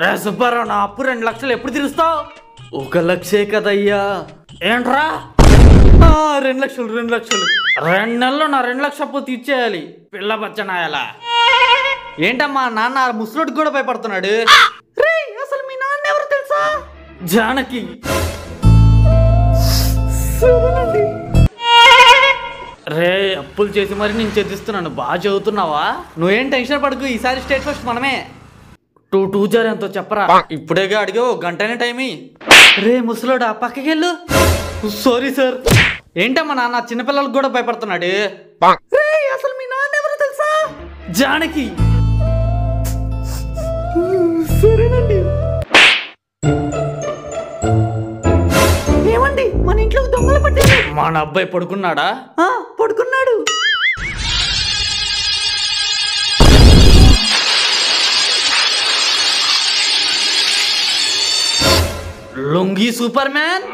రే సుబ్బారావు, నా అప్పు 2 లక్షలు ఎప్పుడు తీరుస్తావు? 1 లక్షే కదయ్యా. ఏంట్రా 2 లక్షలు? 2 లక్షలు 2 నెలల్లో నా 2 లక్షల అప్పు తీర్చేయాలి. పిల్ల బచ్చనాయాలా? ఏంటమ్మా నాన్న ముసలోడికి కూడా భయపడుతున్నాడు? అసలు మీ నాన్న ఎవరు తెలుసా? జానకి. రే అప్పులు చేసి మరి నేను చదివిస్తున్నాను. బాగా చదువుతున్నావా? నువ్వేం టెన్షన్ పడకు, ఈసారి స్టేట్ ఫస్ట్ మనమే. 2 జార్ ఎంతో చెప్పరా? ఇప్పుడేగా అడిగావు, గంటనే టైమి. రే ముసలోడా పక్కకెళ్ళు. Sorry sir. ఏంటమ్మా నాన్న చిన్నపిల్లలకు కూడా భయపడుతున్నాడు? అసలు మీ నాన్న ఎవరు తెలుసా? జానకి. సరేనండి. ఏమండి మన ఇంట్లో దొంగలు పట్టారు. మన అబ్బాయి పడుకున్నాడా? పడుకున్నాడు. Lungi super man.